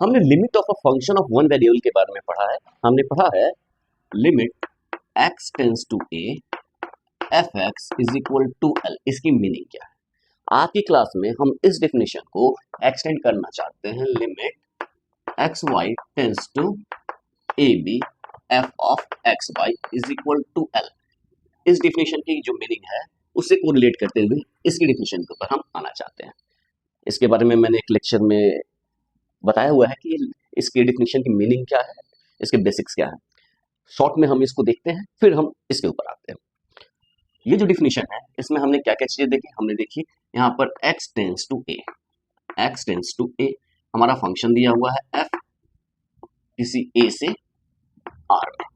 हमने limit of a function of one variable के बारे में पढ़ा है। हमने पढ़ा है limit x tends to a F X is equal to L. इसकी मीनिंग क्या है? आज की क्लास में हम इस डेफिनेशन को एक्सटेंड करना चाहते हैं। Limit X Y tends to A B F of x Y is equal to L. इस डेफिनेशन की जो मीनिंग है उससे कोरिलेट करते हुए इसकी डेफिनेशन के ऊपर हम आना चाहते हैं। इसके बारे में मैंने एक लेक्चर में बताया हुआ है कि इसके डेफिनेशन की मीनिंग क्या है, इसके बेसिक्स क्या है। शॉर्ट में हम इसको देखते हैं, फिर हम इसके ऊपर आते हैं। ये जो डेफिनेशन है इसमें हमने क्या क्या चीजें देखी? हमने देखी यहाँ पर x tends to a, x tends to a हमारा फंक्शन दिया हुआ है f किसी a से r में।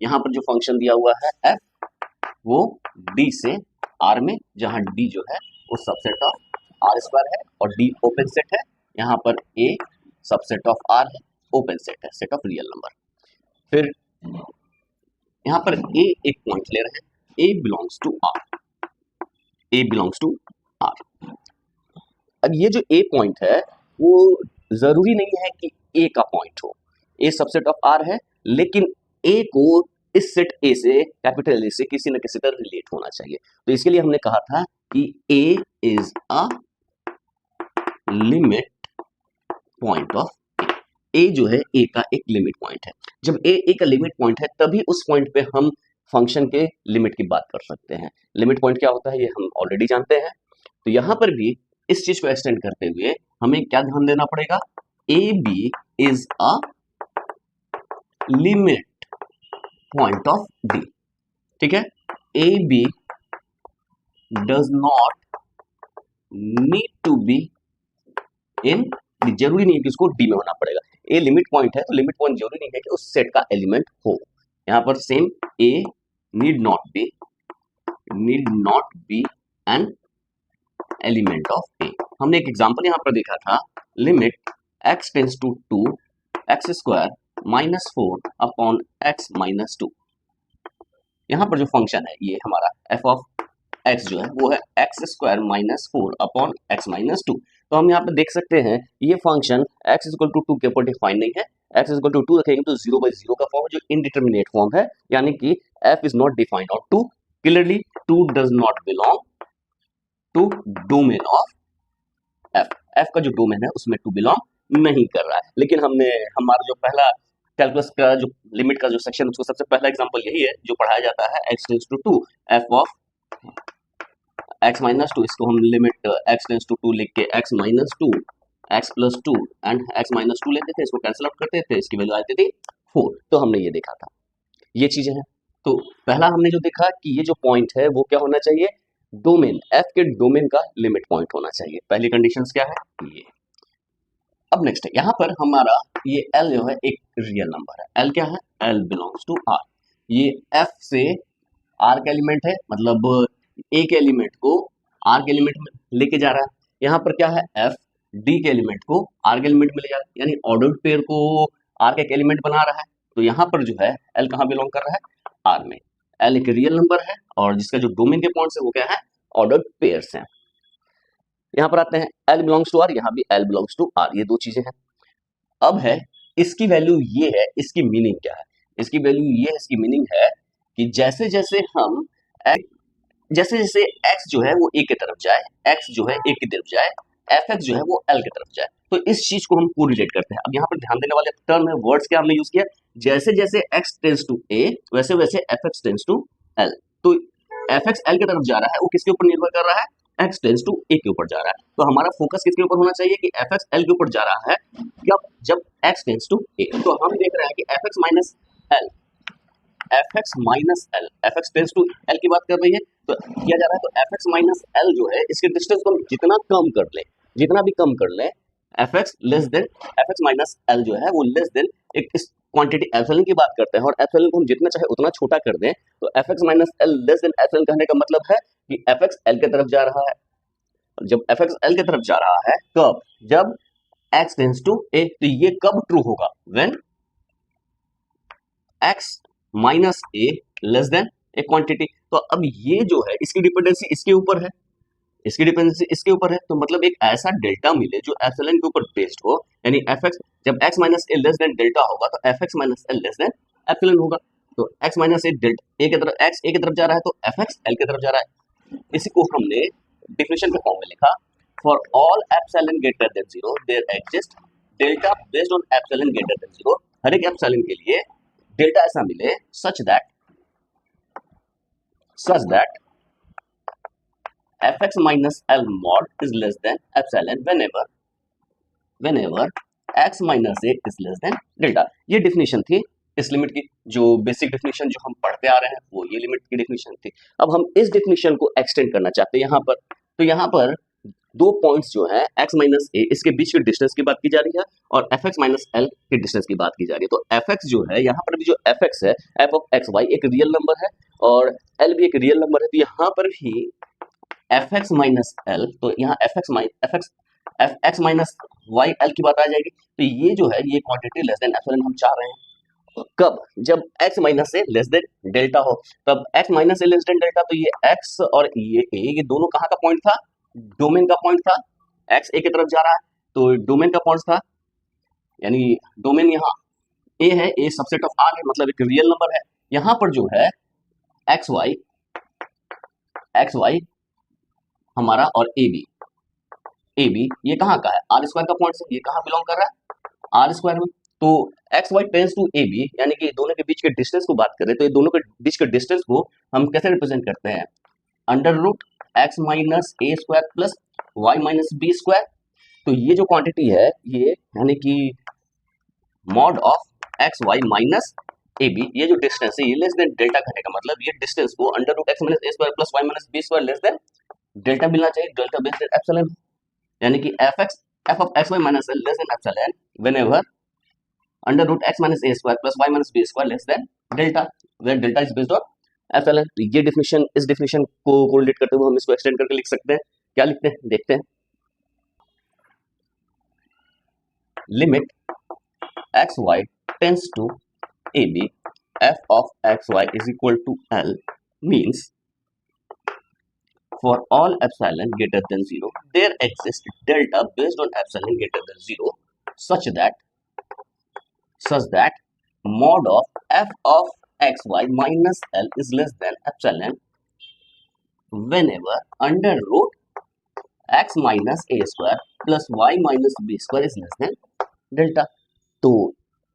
यहाँ पर जो फंक्शन दिया हुआ है f वो d से r में, जहाँ d जो है वो सबसेट ऑफ r स्क्वायर है और d ओपन सेट है। यहाँ पर a सबसेट ऑफ r है, ओपन सेट है, सेट ऑफ रियल नंबर। फिर यहाँ पर a एक पॉइंट ले रहे हैं, a belongs to r, a belongs to r। अब ये जो a पॉइंट है वो जरूरी नहीं है कि a का पॉइंट हो, a सबसेट ऑफ r है, लेकिन a को इस सेट a से, कैपिटल A से किसी न किसी तरह रिलेट होना चाहिए। तो इसके लिए हमने कहा था कि a is a limit point of a जो है a का एक लिमिट पॉइंट है। जब a का लिमिट पॉइंट है तभी उस पॉइंट पे हम फंक्शन के लिमिट की बात कर सकते हैं। लिमिट पॉइंट क्या होता है ये हम ऑलरेडी जानते हैं। तो यहां पर भी इस चीज को एक्सटेंड करते हुए हमें क्या ध्यान देना पड़ेगा? A B is a limit point of D. ठीक है, A B does not need to be in, जरूरी नहीं है कि उसको डी में होना पड़ेगा। ए लिमिट पॉइंट है तो लिमिट पॉइंट जरूरी नहीं है कि उस सेट का एलिमेंट हो। यहां पर same a need not be an element of a. हमने एक एग्जांपल यहां पर देखा था, limit x tends to 2 x square minus 4 upon x minus 2। यहां पर जो फंक्शन है ये हमारा f ऑफ x जो है वो है x square minus 4 upon x minus 2। तो हम यहाँ पे देख सकते हैं ये फंक्शन x इक्वल टू 2 के ऊपर डिफाइन नहीं है। x इक्वल टू 2 रखेंगे तो 0/0 का फॉर्म है, जो इनडिटर्मिनेट फॉर्म है, यानी कि f is not defined on 2। Clearly 2 does not belong to domain of f। f का जो डोमेन है उसमें 2 बिलोंग नहीं कर रहा है। लेकिन हमने हमारा जो पहला कैलकुलस का जो लिमिट का जो सेक्शन, उसको सबसे पहला एग्जांपल यही है जो पढ़ाया जाता है, x tends to 2 f of x minus 2। इसको हम लिमिट x टेंस टू 2 लिख के x minus 2 x plus 2 and x minus 2 लेते थे, इसको कैंसिल आउट करते थे, इसकी वैल्यू आती थी 4। तो हमने ये देखा था, ये चीजें हैं। तो पहला हमने जो देखा कि ये जो पॉइंट है वो क्या होना चाहिए? डोमेन, f के डोमेन का लिमिट पॉइंट होना चाहिए। पहली कंडीशंस क्या है? ये। अब नेक्स्ट है, यहाँ पर हमारा ये L जो है एक रियल नंबर है। L क्या है? L belongs to R। ये F से R का एलिमेंट है, मतलब A के एलिमेंट को R के एलिमेंट में लेके जा रहा है। यहाँ पर क्या है? F D के एलिमेंट को R के एलिमेंट में ले जा रहा है, यानी ऑर्डर्ड पेयर को R का एक एलिमेंट बना रहा है। तो यहाँ पर जो है L कहाँ बिलोंग कर रहा है? R में। L एक रियल नंबर है और जिसका जो डोमेन के पॉइंट्स है वो क्या है? ऑर्डर्ड पेयर्स हैं। यहाँ पर आते हैं, L बिलोंग्स टू R, यहाँ भी L बिलोंग्स टू R, ये दो चीजें हैं। अब है इसकी वैल्यू ये है, इसकी मीनिंग क्या है? इसकी वैल्यू ये है, इसकी मीनिंग है कि जैसे जैसे हम जैसे जैसे x जो है वो a की तरफ जाए, x जो है a की तरफ जाए, fx जो है वो l की तरफ जाए, तो इस चीज को हम कोरिलेट करते हैं। अब यहाँ पर ध्यान देने वाले टर्म है, वर्ड्स क्या हमने यूज किया? जैसे जैसे x टेंस टू a वैसे वैसे fx टेंस टू l। तो fx l की तरफ जा रहा है, वो किसके ऊपर निर्भर कर रहा है? x टेंस टू a के ऊपर जा रहा है। तो हमारा फोकस किसके ऊपर होना चाहिए कि fx l के ऊपर जा रहा है जब x टेंस टू a। तो हम देख रहे हैं कि fx minus l, fx minus l, fx tends to l की बात कर रही है तो किया जा रहा है। तो fx माइनस l जो है इसके डिस्टेंस को हम जितना कम कर ले, जितना भी कम कर ले, fx less than, fx minus l जो है वो लेस देन एक इस क्वांटिटी एप्सिलॉन की बात करते हैं, और एप्सिलॉन को हम जितना चाहे उतना छोटा कर दें, तो fx minus l less than epsilon कहने का मतलब है कि fx l की तरफ जा रहा है। जब fx l की तरफ जा रहा है कब? जब x टेंस टू a। तो ये कब ट्रू होगा? When x minus a less than एक क्वांटिटी। तो अब ये जो है इसकी डिपेंडेंसी इसके ऊपर है, इसकी डिपेंडेंसी इसके ऊपर है, तो मतलब एक ऐसा डेल्टा मिले जो एप्सिलॉन के ऊपर बेस्ड हो, यानी एफ एक्स जब एक्स माइनस ए लेस देन डेल्टा होगा तो F X minus L less than epsilon होगा। तो x minus A delta A की तरफ एक्स ए की तरफ जा रहा है तो एफ एक्स एल की तरफ जा रहा है। इसी को हमने डिफिनेशन के फॉर्म में लिखा, for all epsilon greater than 0 there exist delta based on epsilon greater than 0। हर एक एप्सिलॉन के लिए डेल्टा ऐसा मिले such that fx minus L mod is less than epsilon whenever x minus a is less than delta। ये definition थी इस limit की, जो बेसिक डिफिनेशन जो हम पढ़ते आ रहे हैं वो ये लिमिट की डिफिनेशन थी। अब हम इस डिफिनेशन को एक्सटेंड करना चाहते हैं यहाँ पर, तो यहाँ पर दो पॉइंट्स जो है x माइनस ए इसके बीच के डिस्टेंस की बात की जा रही है और एफ एक्स माइनस एल के डिस्टेंस की बात की जा रही है। तो एफ एक्स जो है यहाँ पर भी जो एफ एक्स है एफ ऑफ एक्स वाई एक रियल नंबर है और एल भी एक रियल नंबर है, तो यहाँ पर भी एफ एक्स माइनस एल, तो यहाँ F X minus Y L की बात आ जाएगी। तो ये जो है ये क्वांटिटी लेस देन एप्सिलॉन हम चाह रहे हैं, कब? जब x माइनस से लेस देन डेल्टा हो, तब x माइनस से लेस देन डेल्टा, तो ये x और ये a ये दोनों कहाँ का पॉइंट था? डोमेन का पॉइंट था। x a की तरफ जा रहा है तो डोमेन का पॉइंट था, यानी डोमेन यहाँ a है, a सबसेट ऑफ r है, मतलब एक रियल नंबर है। यहाँ पर जो है एक्स वाई हमारा और ए बी ये कहाँ का है? आर स्क्वायर का पॉइंट से, ये कहाँ बिलोंग कर रहा है? आर स्क्वायर में। तो X Y tends to A B, यानी कि दोनों के बीच के डिस्टेंस को बात करें तो ये दोनों के बीच के डिस्टेंस को हम कैसे रिप्रेजेंट करते हैं? अंडर रूट एक्स माइनस ए square plus y minus B square. तो ये जो क्वांटिटी है ये यानी कि mod of x y minus a b, ये जो डिस्टेंस है ये लेस देन डेल्टा घटेगा, मतलब ये डिस्टेंस को अंडर रूट एक्स माइनस ए square plus y minus B square less than delta मिलना चाहिए, डेल्टा बेस्ड एप्सिलॉन, यानी कि f of x y minus L less than epsilon whenever under root x minus A square plus y minus B square less than delta, where delta is based on epsilon. तो ये definition, इस definition को correlate करते हुए हम इसको extend करके लिख सकते हैं। क्या लिखते हैं देखते हैं। Limit X Y tends to A B F of x Y is equal to L means for all epsilon greater than 0 there exists delta based on epsilon greater than 0 such that mod of f of xy minus l is less than epsilon whenever under root x minus a square plus y minus b square is less than delta। तो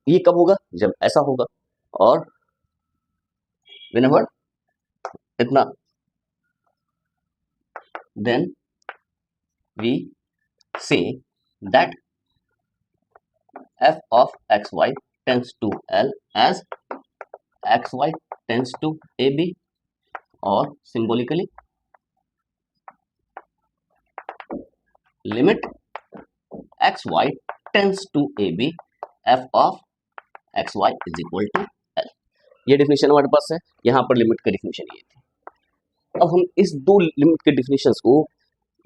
ये कब होगा? जब ऐसा होगा। और whenever इतना, then we say that f of xy tends to L as xy tends to AB, or symbolically limit xy tends to AB f of xy is equal to L। ये डिफिनेशन हमारे पास है, यहाँ पर limit का definition ये थी। अब हम इस दो लिमिट के डिफिनेशंस को,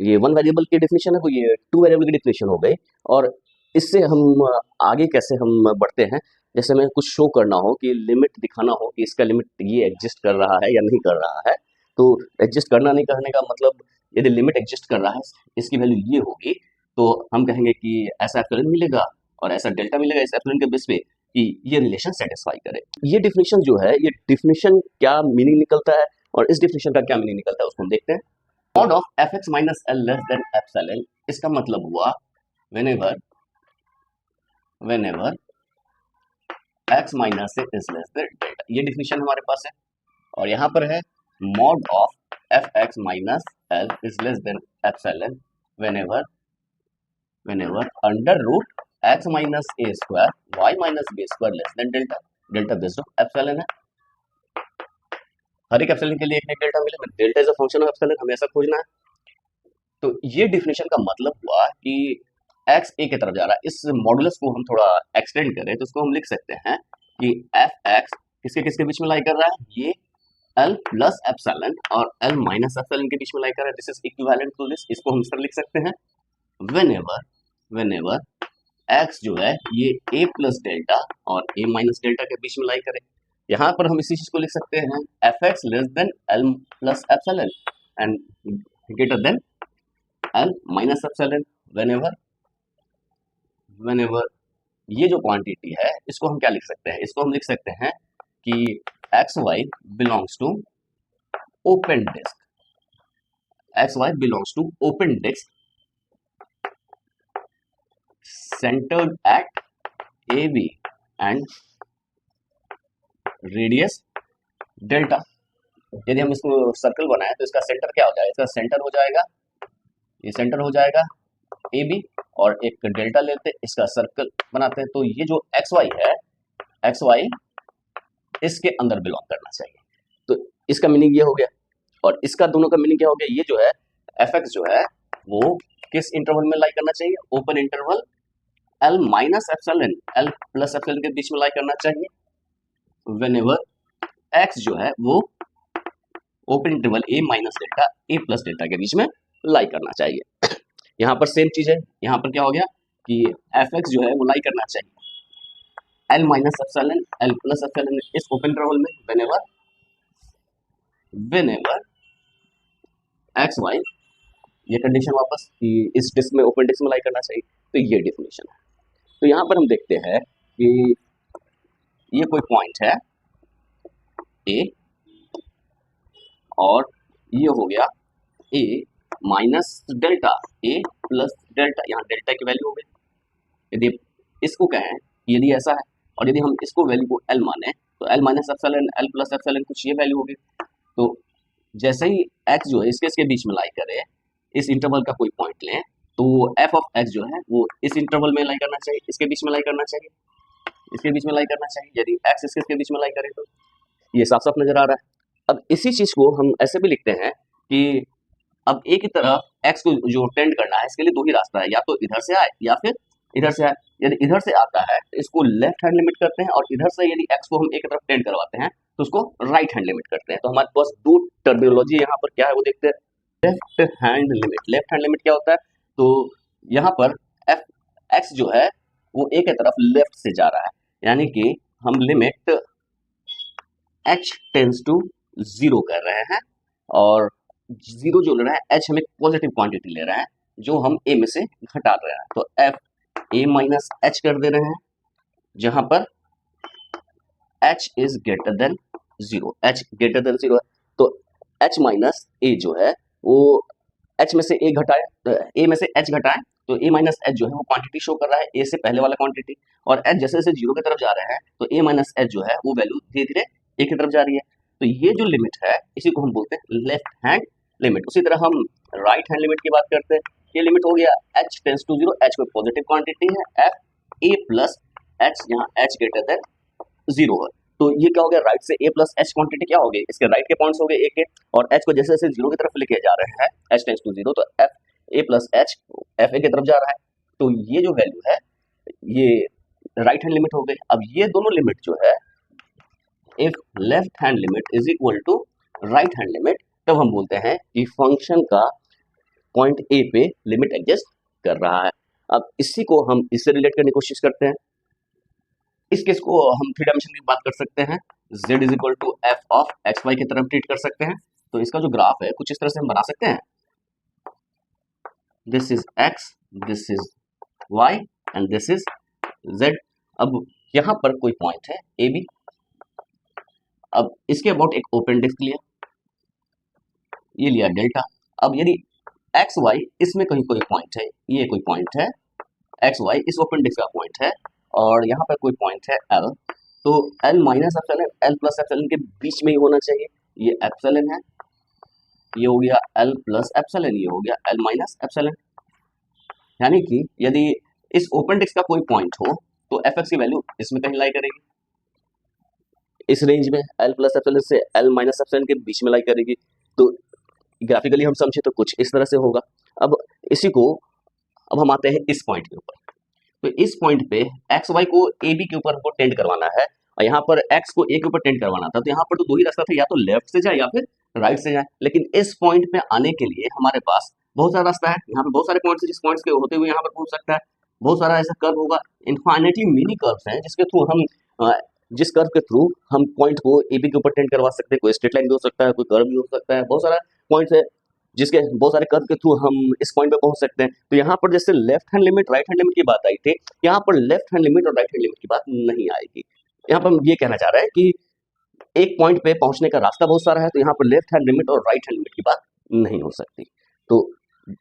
ये वन वेरिएबल की डिफिनेशन है तो ये टू वेरिएबल की डिफिनेशन हो गई, और इससे हम आगे कैसे हम बढ़ते हैं, जैसे हमें कुछ शो करना हो कि लिमिट दिखाना हो कि इसका लिमिट ये एग्जिस्ट कर रहा है या नहीं कर रहा है। तो एग्जिस्ट करना नहीं करने का मतलब, यदि लिमिट एग्जिस्ट कर रहा है, इसकी वैल्यू ये होगी, तो हम कहेंगे कि ऐसा एप्सिलॉन मिलेगा और ऐसा डेल्टा मिलेगा इस एप्सिलॉन के बेस पे कि ये रिलेशन सेटिस्फाई करे। ये डिफिनेशन जो है, ये डिफिनेशन क्या मीनिंग निकलता है और इस डिफिनेशन का क्या मीनिंग निकलता है उसको हम देखते हैं। Mod of F X minus L less than epsilon, इसका मतलब हुआ whenever X minus is less than delta. ये डिफिनेशन हमारे पास है, और यहाँ पर है mod of F X minus L is less than epsilon whenever under root x minus A square Y minus B square less than delta, delta based of epsilon है। हर एक एप्सिलॉन के लिए एक डेल्टा मिलेगा, delta is a function of epsilon, हमें ऐसा खोजना है। तो ये डिफिनेशन का मतलब हुआ कि x a की तरफ जा रहा है। इस मॉडुलस को हम थोड़ा एक्सटेंड करें तो इसको हम लिख सकते हैं कि एफ एक्स किसके किसके बीच में लाई कर रहा है? ये l प्लस एप्सिलॉन और l माइनस एप्सिलॉन के बीच में लाई कर रहा है। This is equivalent to this. इसको हम इस तरह लिख सकते हैं, व्हेनेवर x जो है ये a प्लस डेल्टा और a माइनस डेल्टा के बीच में लाई करे। यहाँ पर हम इसी चीज को लिख सकते हैं F x less than L plus epsilon and greater than L minus epsilon whenever whenever ये जो क्वांटिटी है इसको हम क्या लिख सकते हैं, इसको हम लिख सकते हैं कि X Y belongs to open disc, X Y belongs to open disc centered at AB and radius delta. यदि हम इसको सर्कल बनाए तो इसका सेंटर क्या हो जाएगा, इसका सेंटर हो जाएगा, ये सेंटर हो जाएगा AB और एक डेल्टा लेते हैं, इसका सर्कल बनाते हैं। तो ये जो एक्स वाई है, एक्स वाई इसके अंदर बिलोंग करना चाहिए। तो इसका मीनिंग ये हो गया और इसका दोनों का मीनिंग क्या हो गया, ये जो है एफ एक्स जो है वो किस इंटरवल में लाई करना चाहिए, open interval L minus epsilon L plus epsilon के बीच में लाई करना चाहिए। व्हेनेवर एक्स जो है वो open interval A minus delta A plus delta के बीच में लाई करना चाहिए। यहाँ पर सेम चीज है, यहाँ पर क्या हो गया कि एफ एक्स जो है वो लाई करना चाहिए L minus epsilon L plus epsilon इस ओपन इंटरवल में व्हेनेवर एक्स वाई, ये कंडीशन वापस कि इस डिस्क में ओपन डिस्क में लाई करना चाहिए। तो ये डेफिनेशन है। तो यहाँ पर हम देखते हैं कि ये कोई पॉइंट है ए और ये हो गया ए minus delta A plus delta, यहाँ डेल्टा की वैल्यू हो गई। यदि इसको कहें, यदि ऐसा है और यदि हम इसको वैल्यू को एल माने तो L minus epsilon L plus epsilon कुछ ये वैल्यू होगी। तो जैसे ही एक्स जो है इसके बीच में लाई करे, इस इंटरवल का कोई पॉइंट लें तो एफ ऑफ एक्स जो है वो इस इंटरवल में लाई करना चाहिए, इसके बीच में लाई करना चाहिए, इसके बीच में लाई करना चाहिए। यदि एक्स इसके बीच में लाई करे तो ये साफ साफ नजर आ रहा है। अब इसी चीज को हम ऐसे भी लिखते हैं कि अब एक ही तरह एक्स को जो टेंड करना है इसके लिए दो ही रास्ता है, या तो इधर से आए या फिर इधर से आए। यदि इधर से आता है तो इसको लेफ्ट हैंड लिमिट करते हैं और इधर से यदि एक्स को हम एक तरफ टेंड करवाते हैं तो उसको राइट हैंड लिमिट करते हैं। तो हमारे पास दो टर्मिनोलॉजी यहाँ पर क्या है वो देखते हैं। Left hand limit, left hand limit क्या होता है, तो यहाँ पर एफ एक्स जो है वो एक तरफ लेफ्ट से जा रहा है, यानी कि हम लिमिट h टेंस टू 0 कर रहे हैं और 0 जो ले रहे हैं h हम एक पॉजिटिव क्वांटिटी ले रहे हैं जो हम a में से घटा रहे हैं। तो f a माइनस h कर दे रहे हैं जहां पर h is greater than 0, h greater than 0 है। तो h माइनस a जो है वो h में से a घटाए, a में से h घटाए तो a माइनस h जो है वो क्वांटिटी शो कर रहा है a से पहले वाला क्वांटिटी, और h जैसे जैसे 0 की तरफ जा रहे हैं तो a माइनस h जो है वो वैल्यू धीरे धीरे a की तरफ जा रही है। तो ये जो लिमिट है इसी को हम बोलते हैं लेफ्ट हैंड लिमिट। उसी तरह हम राइट हैंड लिमिट की बात करते हैं। ये लिमिट हो गया h टेंस टू 0, h कोई पॉजिटिव क्वांटिटी है, f a प्लस h यहाँ h ग्रेटर देन 0 है। तो ये क्या हो गया, राइट से a प्लस h क्वांटिटी क्या हो गई, इसके राइट के पॉइंट्स हो गए a के, और h को जैसे जैसे 0 की तरफ लेके जा रहे हैं h टेंस टू 0 तो f a plus h f a की तरफ जा रहा है। तो ये जो वैल्यू है ये राइट हैंड लिमिट हो गई। अब ये दोनों लिमिट जो है, if left hand limit is equal to right hand limit, तब हम बोलते हैं कि फंक्शन का पॉइंट ए पे लिमिट एग्जिस्ट कर रहा है। अब इसी को हम इससे रिलेट करने की कोशिश करते हैं। इस केस को हम थ्री डायमेंशन की बात कर सकते हैं, z is equal to F of x Y की तरफ ट्रीट कर सकते हैं। तो इसका जो ग्राफ है कुछ इस तरह से हम बना सकते हैं, this is x, this is y and this is z। अब यहाँ पर कोई पॉइंट है ए बी, अब इसके अबाउट एक ओपन डिस्क लिया, ये लिया डेल्टा। अब यदि एक्स वाई इसमें कहीं कोई पॉइंट है, ये कोई पॉइंट है एक्स वाई इस ओपन डिस्क का पॉइंट है, और यहाँ पर कोई पॉइंट है एल, तो L minus epsilon L plus epsilon के बीच में ही होना चाहिए। ये एप्सिलॉन है, ये हो गया एल प्लस एप्सिलॉन, ये हो गया एल माइनस एप्सिलॉन। यानी कि यदि इस ओपन डिस्क का कोई पॉइंट हो तो एफ एक्स की वैल्यू इसमें कहीं लाई करेगी, इस रेंज में एल प्लस एप्सिलॉन से एल माइनस एप्सिलॉन के बीच में लाई करेगी। तो ग्राफिकली हम समझे तो कुछ इस तरह से होगा। अब इसी को अब हम आते हैं इस पॉइंट के ऊपर। तो इस पॉइंट पे एक्स वाई को ए बी के ऊपर हमको टेंड करवाना है, और यहाँ पर एक्स को ए के ऊपर टेंड करवाना था। तो यहाँ पर तो दो ही रास्ता था, या तो लेफ्ट से जाए या फिर राइट से जाए। लेकिन इस पॉइंट पे आने के लिए हमारे पास बहुत सारा रास्ता है, यहाँ पे बहुत सारे पॉइंट्स है जिस पॉइंट्स के होते हुए यहाँ पर पहुंच सकता है। बहुत सारा ऐसा कर्व होगा, इनफाइनेटली मिनी कर्व्स हैं जिसके थ्रू हम जिस कर्व के थ्रू हम पॉइंट को ए बी के ऊपर टेंड करवा सकते हैं। कोई स्ट्रेट लाइन भी हो सकता है, कोई कर्व भी हो सकता है, बहुत सारा पॉइंट्स है। जिसके बहुत सारे कर्व के थ्रू हम इस पॉइंट पे पहुंच सकते हैं। तो यहाँ पर जैसे left hand limit right hand limit की बात आई थी, यहाँ पर लेफ्ट हैंड लिमिट और राइट हैंड लिमिट की बात नहीं आएगी। यहाँ पर हम ये कहना चाह रहे हैं कि एक पॉइंट पे पहुंचने का रास्ता बहुत सारा है, तो यहाँ पर लेफ्ट हैंड लिमिट और राइट हैंड लिमिट की बात नहीं हो सकती। तो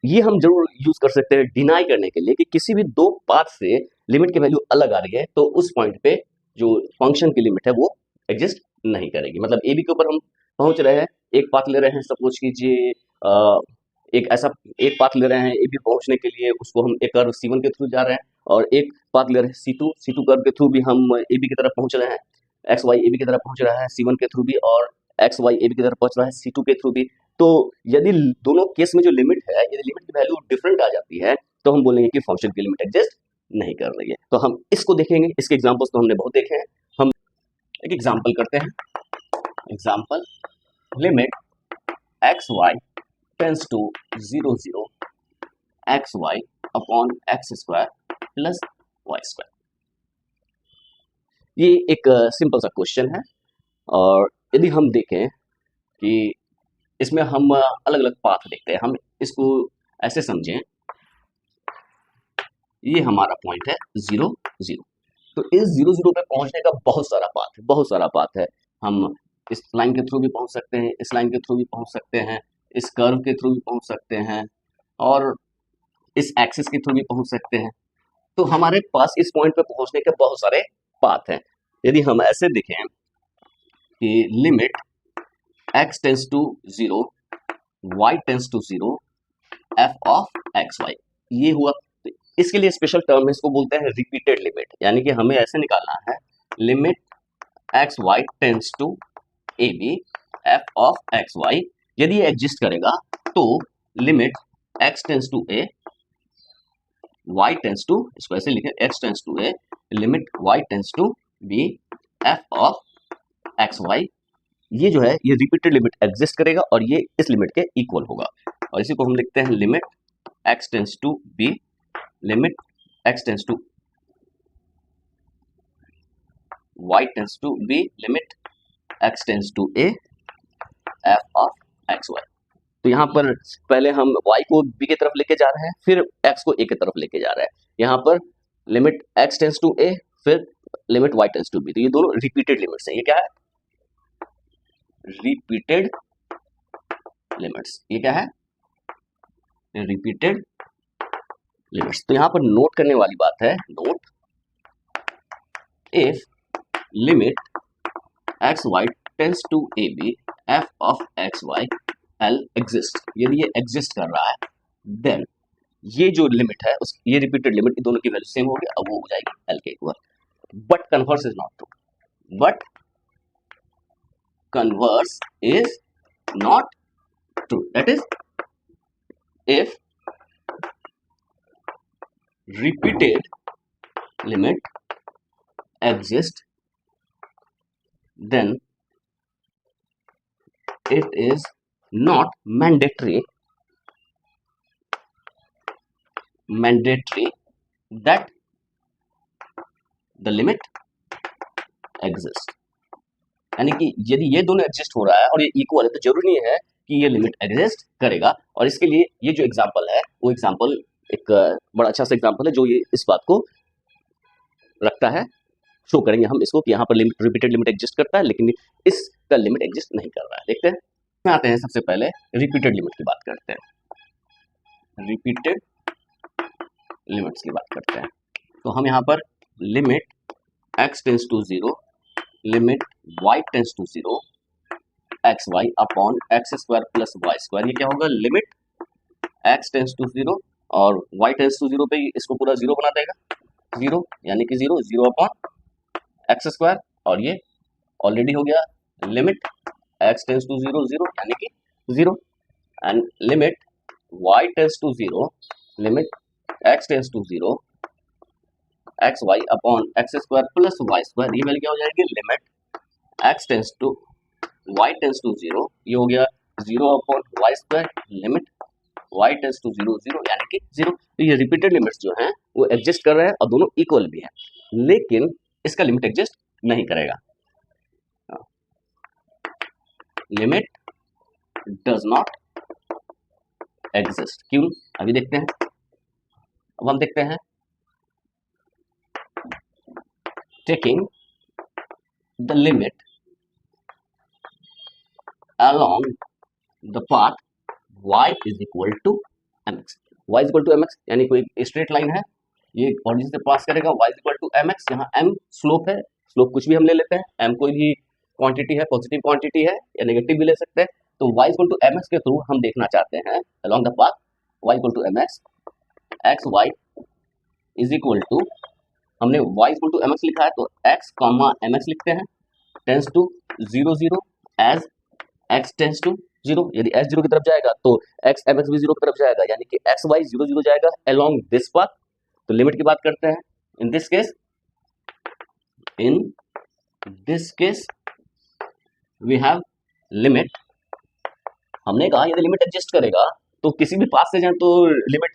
ये हम जरूर यूज कर सकते हैं डिनाई करने के लिए कि किसी भी दो पाथ से लिमिट की वैल्यू अलग आ रही है, तो उस पॉइंट पे जो फंक्शन की लिमिट है वो एग्जिस्ट नहीं करेगी। मतलब ए बी के ऊपर हम पहुंच रहे हैं, एक पाथ ले रहे हैं, सपोज कीजिए एक ऐसा एक पाथ ले रहे हैं ए बी पहुंचने के लिए, उसको हम एक कर्व C1 के थ्रू जा रहे हैं, और एक पाथ ले रहे हैं C2 कर्व के थ्रू भी हम ए बी की तरफ पहुंच रहे हैं, एक्स वाई ए बी की तरफ पहुंच रहा है C1 के थ्रू भी, और एक्स वाई ए बी की तरफ पहुंच रहा है C2 के थ्रू भी। तो यदि दोनों केस में जो लिमिट है, यदि लिमिट की वैल्यू डिफरेंट आ जाती है, तो हम बोलेंगे कि फंक्शन की लिमिट एग्जिस्ट नहीं कर रही है। तो हम इसको देखेंगे, इसके एग्जांपल्स तो हमने बहुत देखे हैं। हम एक एग्जांपल करते हैं। Example limit X Y tends to 0 0 X Y upon X square plus Y square. ये एक सिंपल सा क्वेश्चन है, और यदि हम देखें कि इसमें हम अलग अलग पाथ देखते हैं, हम इसको ऐसे समझें, ये हमारा पॉइंट है 0 0। तो इस 0 0 पे पहुंचने का बहुत सारा पाथ है। हम इस लाइन के थ्रू भी पहुंच सकते हैं, इस लाइन के थ्रू भी पहुंच सकते हैं, इस कर्व के थ्रू भी पहुंच सकते हैं, और इस एक्सिस के थ्रू भी पहुंच सकते हैं। तो हमारे पास इस पॉइंट पे पहुंचने के बहुत सारे पाथ हैं। यदि हम ऐसे देखें कि limit x tends to 0 y tends to 0 f of x Y, ये हुआ। तो इसके लिए स्पेशल टर्म है, इसको बोलते हैं रिपीटेड लिमिट। यानी कि हमें ऐसे निकालना है limit X Y tends to A B F of x Y. यदि ये एग्जिस्ट करेगा तो limit x tends to A y tends to, इसको ऐसे लिखें, x tends to A limit y tends to B F of x Y. ये जो है ये रिपीटेड लिमिट एग्जिस्ट करेगा और ये इस लिमिट के इक्वल होगा। और इसी को हम लिखते हैं limit x tends to b limit x tends to y tends to b limit x tends to a f of x Y. तो यहाँ पर पहले हम y को b की तरफ लेके जा रहे हैं, फिर x को a की तरफ लेके जा रहे हैं। यहाँ पर limit x tends to a, फिर limit y tends to b। तो ये दोनों रिपीटेड लिमिट्स हैं। ये क्या है? Repeated limits. ये क्या है? Repeated limits. तो यहाँ पर नोट करने वाली बात है, note if limit X Y tends to A B F of x Y L exist, यदि ये एग्जिस्ट कर रहा है, देन ये जो लिमिट है उस ये रिपीटेड लिमिट, दोनों की वैल्यू सेम होगी, अब वो हो जाएगी एल के equal. But converse is not true, but converse is not true. That is, if repeated limit exists, then it is not mandatory that the limit exists. यानी कि यदि ये दोनों एग्जिस्ट हो रहा है और ये इक्वल है, तो जरूरी नहीं है कि ये लिमिट एग्जिस्ट करेगा। और इसके लिए ये जो एग्जांपल है वो एग्जांपल एक बड़ा अच्छा सा एग्जांपल है जो ये इस बात को रखता है। शो करेंगे हम इसको कि यहाँ पर लिमिट रिपीटेड लिमिट एग्जिस्ट करता है, लेकिन इसका लिमिट एग्जिस्ट नहीं कर रहा है। देखते हैं, आते हैं सबसे पहले रिपीटेड लिमिट की बात करते हैं। रिपीटेड लिमिट्स की बात करते हैं। तो हम यहाँ पर limit X tends to 0 limit y tends to 0 X Y upon X square plus Y square. ये क्या होगा? लिमिट x टेंस टू 0 और y टेंस टू 0 पे इसको पूरा 0 बना देगा, 0 यानी कि 0 अपॉन एक्स स्क्वायर, और ये ऑलरेडी हो गया लिमिट x टेंस टू 0 0 यानी कि 0, and limit y tends to 0 limit x tends to 0 X Y upon X square plus Y square. ये वैल्यू क्या हो जाएगी? Limit X tends to Y tends to 0, ये हो गया 0 upon Y square limit Y tends to 0 0 यानी कि 0। तो ये रिपीटेड लिमिट्स जो हैं वो एग्जिस्ट कर रहे हैं और दोनों इक्वल भी हैं, लेकिन इसका लिमिट एग्जिस्ट नहीं करेगा। Limit does not exist. क्यों, अभी देखते हैं। अब हम देखते हैं, taking the limit along the path y is equal to mx। y is equal to mx यानी कोई स्ट्रेट लाइन है, ये ओरिजिन से पास करेगा, y is equal to mx, जहाँ m स्लोप है, स्लोप कुछ भी हम ले लेते हैं, m कोई भी क्वांटिटी है, पॉजिटिव क्वांटिटी है या नेगेटिव भी ले सकते हैं। तो y is equal to mx के थ्रू हम देखना चाहते हैं along the path y equal to mx, x y is equal to, हमने y is equal to mx लिखा है तो x, mx लिखते हैं, tends to 0 0 as x tends to 0। यदि x 0 की तरफ जाएगा तो x mx भी 0 की तरफ जाएगा, यानी कि x y 0 0 जाएगा along this path। तो लिमिट की बात करते हैं। In this case we have limit, हमने कहा यदि लिमिट एडजस्ट करेगा तो किसी भी पाथ से जाए तो लिमिट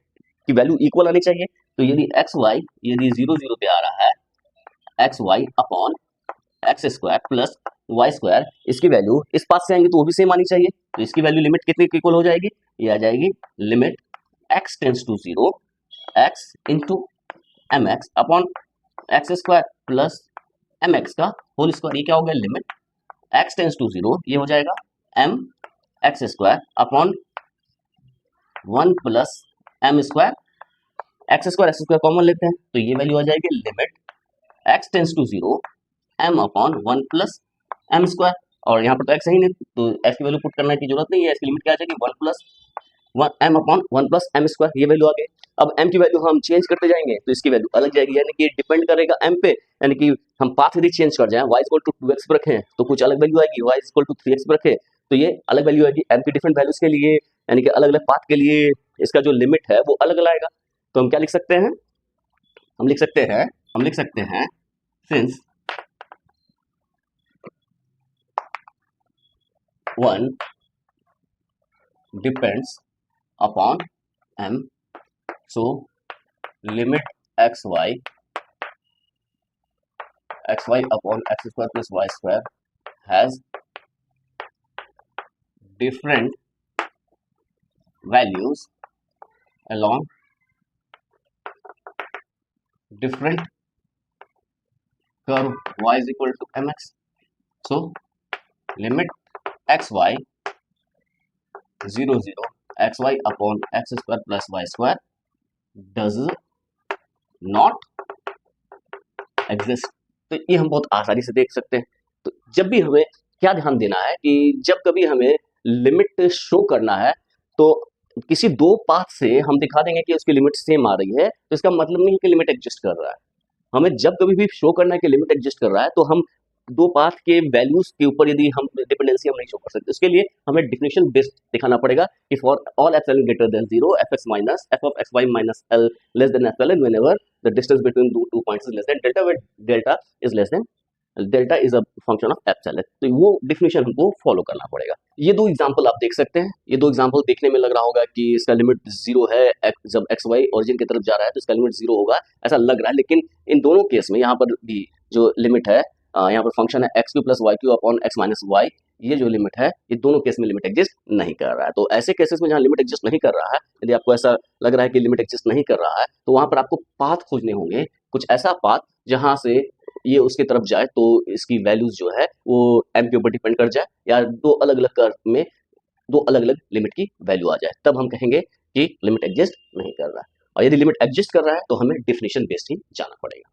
की वैल्यू इक्वल आनी चाहिए। तो यदि एक्स वाई यदि 0 0 पे आ रहा है, X Y upon X square plus Y square, इसकी वैल्यू इस पास से आएंगे तो वो भी सेम आनी चाहिए। तो इसकी वैल्यू लिमिट कितने की इक्वल हो जाएगी, ये आ जाएगी limit X tends to 0 X into M X upon X square plus M X का होल स्क्वायर। ये क्या हो गया, लिमिट एक्स टेंस टू 0, ये हो जाएगा M X square upon 1 plus M square, X square common लेते हैं तो ये वैल्यू आ जाएगी limit X tends to 0 M upon 1 plus M square. और यहाँ पर तो एक्स है ही नहीं तो एक्स की वैल्यू पुट करने की जरूरत नहीं है, इसकी लिमिट क्या आ जाएगी 1 plus M upon 1 plus M square, ये वैल्यू आ गई। अब एम की वैल्यू हम चेंज करते जाएंगे तो इसकी वैल्यू अलग जाएगी, यानी कि डिपेंड करेगा एम पे, यानी कि हम पाथ यदि चेंज कर जाए, y इक्वल टू 2x पर रखें तो कुछ अलग वैल्यू आएगी, y इक्वल टू 3x पर रखें तो ये अलग वैल्यू आएगी। एम की डिफरेंट वैल्यूज के लिए, यानी कि अलग अलग पाथ के लिए इसका जो लिमिट है वो अलग अलग आएगा। तो हम क्या लिख सकते हैं, हम लिख सकते हैं since 1 depends upon m, so limit xy upon x square plus y square has different values along different curve y is equal to mx, so limit xy 0 0 xy upon x square plus y square does not exist। तो ये हम बहुत आसानी से देख सकते हैं। तो जब भी हमें क्या ध्यान देना है कि जब कभी हमें लिमिट शो करना है तो किसी दो पाथ से हम दिखा देंगे कि उसकी लिमिट सेम आ रही है तो इसका मतलब नहीं है कि लिमिट एग्जिस्ट कर रहा है। हमें जब कभी भी शो करना है कि लिमिट एग्जिस्ट कर रहा है तो हम दो पाथ के वैल्यूज के ऊपर यदि हम डिपेंडेंसी हम नहीं शो कर सकते, उसके लिए हमें डिफिनेशन बेस्ड दिखाना पड़ेगा कि for all epsilon greater than 0 fx minus f of xy minus l less than epsilon whenever the distance between two points is less than delta, where delta is less than delta is a function of epsilon. तो वो definition हमको follow करना पड़ेगा। ये दो example आप देख सकते हैं, ये दो एग्जांपल देखने में लग रहा होगा कि इसका लिमिट 0 है, जब एक्स वाई ओरिजिन की तरफ जा रहा है तो इसका लिमिट 0 होगा, ऐसा लग रहा है। लेकिन इन दोनों केस में यहाँ पर भी जो लिमिट है, यहाँ पर फंक्शन है X cube plus Y cube upon x minus Y, ये जो लिमिट है ये दोनों केस में लिमिट एग्जिस्ट नहीं कर रहा है। तो ऐसे केसेस में जहाँ लिमिट एग्जिस्ट नहीं कर रहा है, यदि आपको ऐसा लग रहा है कि लिमिट एग्जिस्ट नहीं कर रहा है तो वहां पर आपको पाथ खोजने होंगे, कुछ ऐसा पाथ जहां से ये उसकी तरफ जाए तो इसकी वैल्यूज जो है वो एम के ऊपर डिपेंड कर जाए या दो अलग अलग कर्व में दो अलग अलग लिमिट की वैल्यू आ जाए, तब हम कहेंगे कि लिमिट एग्जिस्ट नहीं कर रहा है। और यदि लिमिट एग्जिस्ट कर रहा है तो हमें डिफिनेशन बेस्ड ही जाना पड़ेगा।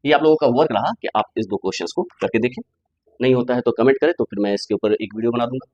ये आप लोगों का वर्क रहा कि आप इस दो क्वेश्चंस को करके देखें। नहीं होता है तो कमेंट करें, तो फिर मैं इसके ऊपर एक वीडियो बना दूंगा।